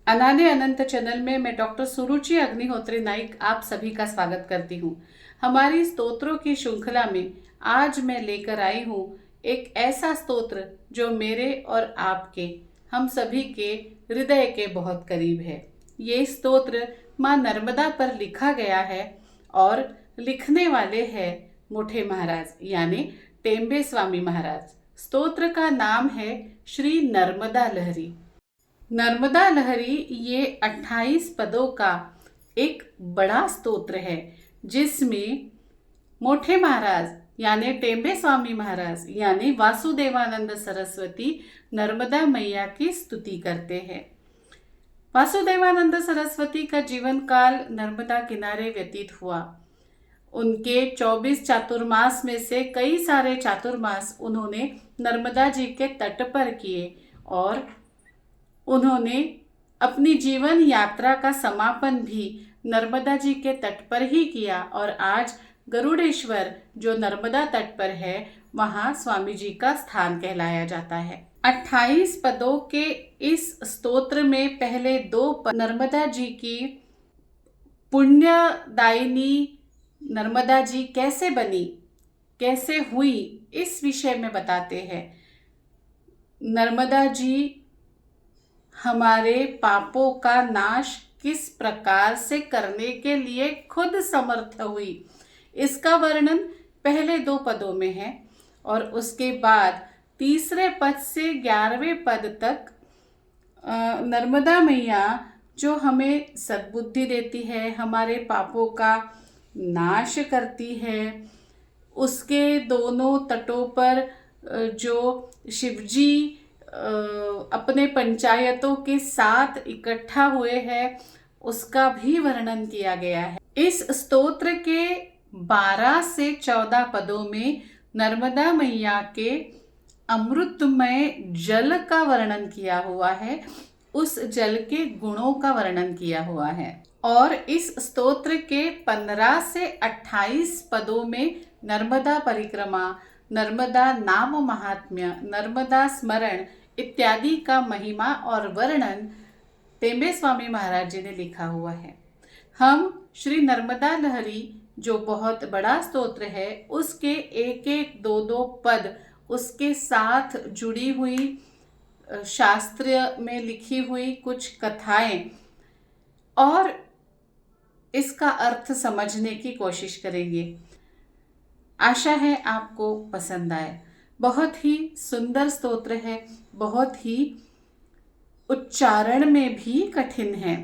अनादि अनंत चैनल में मैं डॉक्टर सुरुचि अग्निहोत्री नाइक आप सभी का स्वागत करती हूँ। हमारी स्तोत्रों की श्रृंखला में आज मैं लेकर आई हूँ एक ऐसा स्तोत्र जो मेरे और आपके हम सभी के हृदय के बहुत करीब है। ये स्तोत्र माँ नर्मदा पर लिखा गया है और लिखने वाले हैं मोठे महाराज यानी टेम्बे स्वामी महाराज। स्तोत्र का नाम है श्री नर्मदा लहरी। नर्मदा लहरी ये 28 पदों का एक बड़ा स्तोत्र है जिसमें मोठे महाराज यानी टेम्बे स्वामी महाराज यानी वासुदेवानंद सरस्वती नर्मदा मैया की स्तुति करते हैं। वासुदेवानंद सरस्वती का जीवन काल नर्मदा किनारे व्यतीत हुआ। उनके 24 चातुर्मास में से कई सारे चातुर्मास उन्होंने नर्मदा जी के तट पर किए और उन्होंने अपनी जीवन यात्रा का समापन भी नर्मदा जी के तट पर ही किया और आज गरुड़ेश्वर जो नर्मदा तट पर है वहाँ स्वामी जी का स्थान कहलाया जाता है। 28 पदों के इस स्तोत्र में पहले 2 पद नर्मदा जी की पुण्यदायिनी नर्मदा जी कैसे बनी, कैसे हुई, इस विषय में बताते हैं। नर्मदा जी हमारे पापों का नाश किस प्रकार से करने के लिए खुद समर्थ हुई, इसका वर्णन पहले 2 पदों में है और उसके बाद तीसरे पद से 11वें पद तक नर्मदा मैया जो हमें सद्बुद्धि देती है, हमारे पापों का नाश करती है। उसके दोनों तटों पर जो शिवजी अपने पंचायतों के साथ इकट्ठा हुए हैं उसका भी वर्णन किया गया है। इस स्तोत्र के 12 से 14 पदों में नर्मदा मैया के अमृतमय जल का वर्णन किया हुआ है, उस जल के गुणों का वर्णन किया हुआ है। और इस स्तोत्र के 15 से 28 पदों में नर्मदा परिक्रमा, नर्मदा नाम महात्म्य, नर्मदा स्मरण इत्यादि का महिमा और वर्णन टेम्बे स्वामी महाराज जी ने लिखा हुआ है। हम श्री नर्मदा लहरी जो बहुत बड़ा स्तोत्र है उसके 1-1, 2-2 पद उसके साथ जुड़ी हुई शास्त्र में लिखी हुई कुछ कथाएं और इसका अर्थ समझने की कोशिश करेंगे। आशा है आपको पसंद आए। बहुत ही सुंदर स्तोत्र है, बहुत ही उच्चारण में भी कठिन है,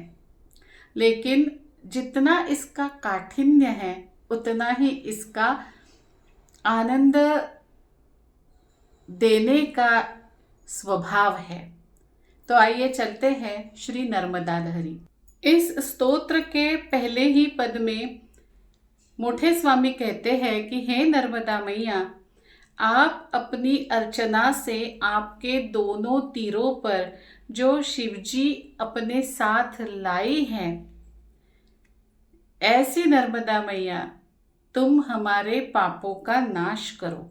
लेकिन जितना इसका काठिन्य है उतना ही इसका आनंद देने का स्वभाव है। तो आइए चलते हैं श्री नर्मदा लहरी। इस स्तोत्र के पहले ही पद में मोठे स्वामी कहते हैं कि हे नर्मदा मैया, आप अपनी अर्चना से आपके दोनों तीरों पर जो शिवजी अपने साथ लाई हैं, ऐसी नर्मदा मैया तुम हमारे पापों का नाश करो।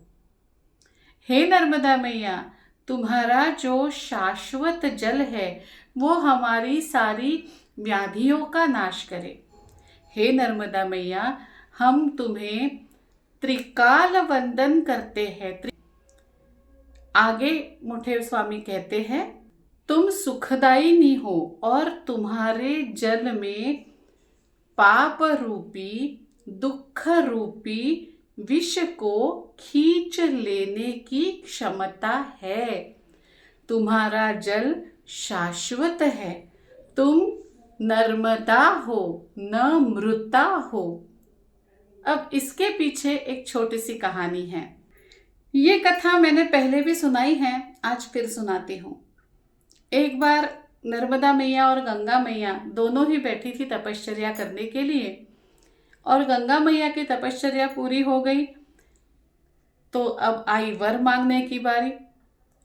हे नर्मदा मैया, तुम्हारा जो शाश्वत जल है वो हमारी सारी व्याधियों का नाश करे। हे नर्मदा मैया, हम तुम्हें त्रिकाल वंदन करते हैं। आगे मोठे स्वामी कहते हैं, तुम सुखदायिनी हो और तुम्हारे जल में पाप रूपी, दुख रूपी विष को खींच लेने की क्षमता है। तुम्हारा जल शाश्वत है। तुम नर्मदा हो, न मृता हो। अब इसके पीछे एक छोटी सी कहानी है। ये कथा मैंने पहले भी सुनाई है, आज फिर सुनाती हूँ। एक बार नर्मदा मैया और गंगा मैया दोनों ही बैठी थी तपश्चर्या करने के लिए और गंगा मैया की तपश्चर्या पूरी हो गई तो अब आई वर मांगने की बारी।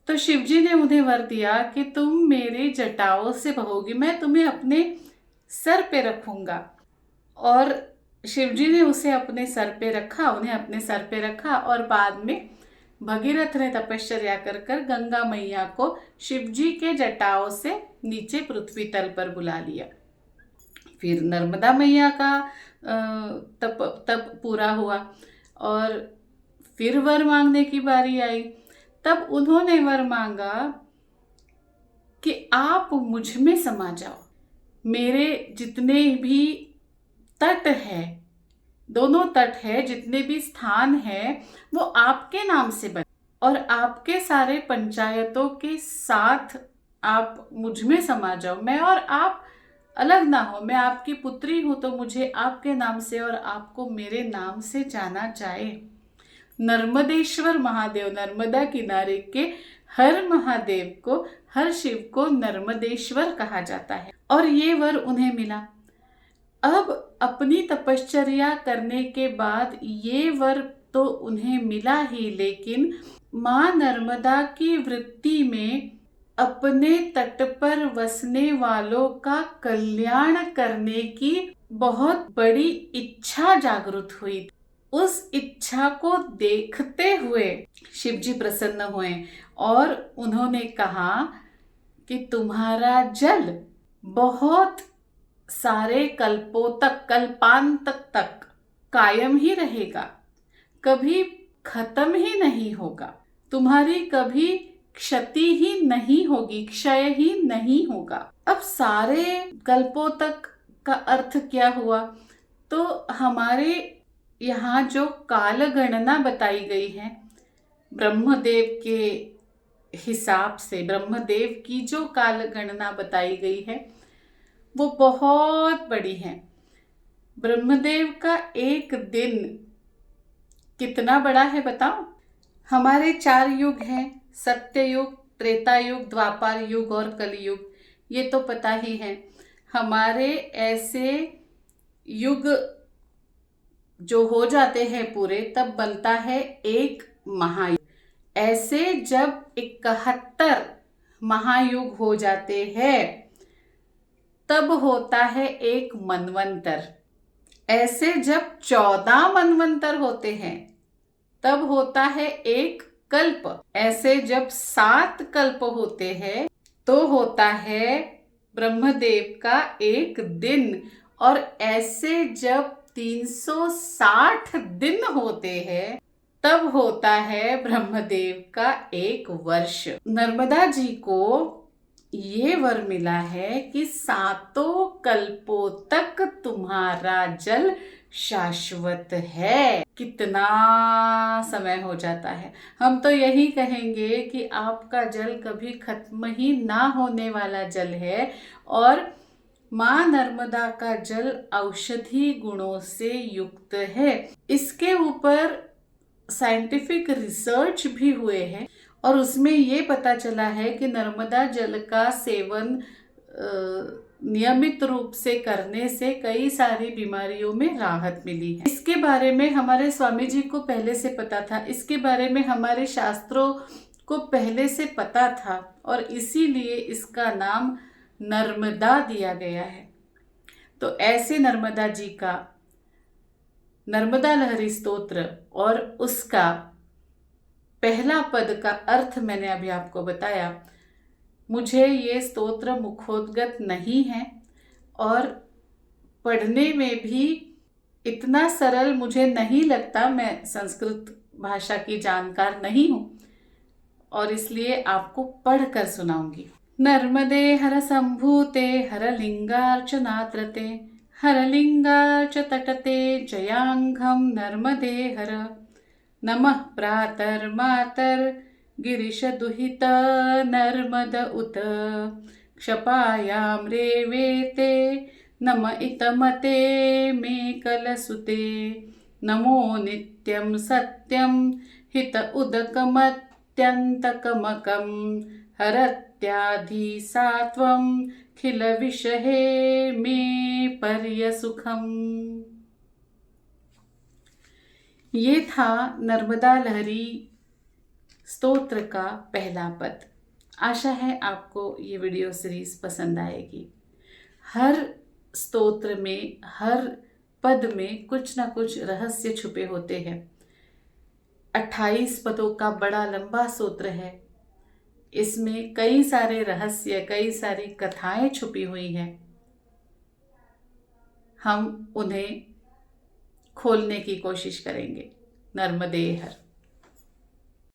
तो शिवजी ने उन्हें वर दिया कि तुम मेरे जटाओं से बहोगी, मैं तुम्हें अपने सर पे रखूंगा। और शिवजी ने उसे अपने सर पे रखा, उन्हें अपने सर पे रखा और बाद में भगीरथ ने तपश्चर्या कर कर गंगा मैया को शिवजी के जटाओं से नीचे पृथ्वी तल पर बुला लिया। फिर नर्मदा मैया का तप पूरा हुआ और फिर वर मांगने की बारी आई। तब उन्होंने वर मांगा कि आप मुझ में समा जाओ, मेरे जितने भी तट है, दोनों तट है, जितने भी स्थान है वो आपके नाम से बने और आपके सारे पंचायतों के साथ आप मुझ में समा जाओ। मैं और आप अलग ना हो, मैं आपकी पुत्री हूं तो मुझे आपके नाम से और आपको मेरे नाम से जाना जाए। नर्मदेश्वर महादेव, नर्मदा किनारे के हर महादेव को, हर शिव को नर्मदेश्वर कहा जाता है और ये वर उन्हें मिला। अब अपनी तपश्चर्या करने के बाद ये वर तो उन्हें मिला ही, लेकिन माँ नर्मदा की वृत्ति में अपने तट पर वसने वालों का कल्याण करने की बहुत बड़ी इच्छा जागृत हुई। उस इच्छा को देखते हुए शिवजी प्रसन्न हुए और उन्होंने कहा कि तुम्हारा जल बहुत सारे कल्पों तक, कल्पांत तक कायम ही रहेगा, कभी खत्म ही नहीं होगा, तुम्हारी कभी क्षति ही नहीं होगी, क्षय ही नहीं होगा। अब सारे कल्पों तक का अर्थ क्या हुआ? तो हमारे यहाँ जो काल गणना बताई गई है ब्रह्मदेव के हिसाब से, ब्रह्मदेव की जो काल गणना बताई गई है वो बहुत बड़ी है। ब्रह्मदेव का एक दिन कितना बड़ा है बताओ? हमारे 4 युग हैं, सत्ययुग, त्रेता युग, द्वापर युग और कलयुग, ये तो पता ही है। हमारे ऐसे युग जो हो जाते हैं पूरे, तब बनता है एक महायुग। ऐसे जब 71 महायुग हो जाते हैं तब होता है एक मनवंतर। ऐसे जब 14 मनवंतर होते हैं तब होता है एक कल्प। ऐसे जब 7 कल्प होते हैं तो होता है ब्रह्मदेव का एक दिन। और ऐसे जब 360 दिन होते हैं तब होता है ब्रह्मदेव का एक वर्ष। नर्मदा जी को ये वर मिला है कि 7 कल्पों तक तुम्हारा जल शाश्वत है। कितना समय हो जाता है। हम तो यही कहेंगे कि आपका जल कभी खत्म ही ना होने वाला जल है और माँ नर्मदा का जल औषधि गुणों से युक्त है। इसके ऊपर साइंटिफिक रिसर्च भी हुए हैं और उसमें ये पता चला है कि नर्मदा जल का सेवन नियमित रूप से करने से कई सारी बीमारियों में राहत मिली है। इसके बारे में हमारे स्वामी जी को पहले से पता था, इसके बारे में हमारे शास्त्रों को पहले से पता था और इसीलिए इसका नाम नर्मदा दिया गया है। तो ऐसे नर्मदा जी का नर्मदा लहरी स्तोत्र और उसका पहला पद का अर्थ मैंने अभी आपको बताया। मुझे ये स्तोत्र मुखोद्गत नहीं है और पढ़ने में भी इतना सरल मुझे नहीं लगता। मैं संस्कृत भाषा की जानकार नहीं हूँ और इसलिए आपको पढ़कर सुनाऊंगी। नर्मदे हर संभूते हर लिंगार्चनात्रते हर लिंगार्च तटते जयांघम नर्मदे हर नमः प्रातर्मातर गिरीश दुहित नर्मद उत क्षपायां रेवेते नम इतमते मे कलसुते नमो नित्यं सत्यं हित उदकमत्यन्तकमकं हरत्याधि सात्वं खिल विषहे मे पर्यसुखम्। ये था नर्मदा लहरी स्तोत्र का पहला पद। आशा है आपको ये वीडियो सीरीज पसंद आएगी। हर स्तोत्र में, हर पद में कुछ ना कुछ रहस्य छुपे होते हैं। 28 पदों का बड़ा लंबा सूत्र है। इसमें कई सारे रहस्य, कई सारी कथाएं छुपी हुई हैं। हम उन्हें खोलने की कोशिश करेंगे। नर्मदे हर।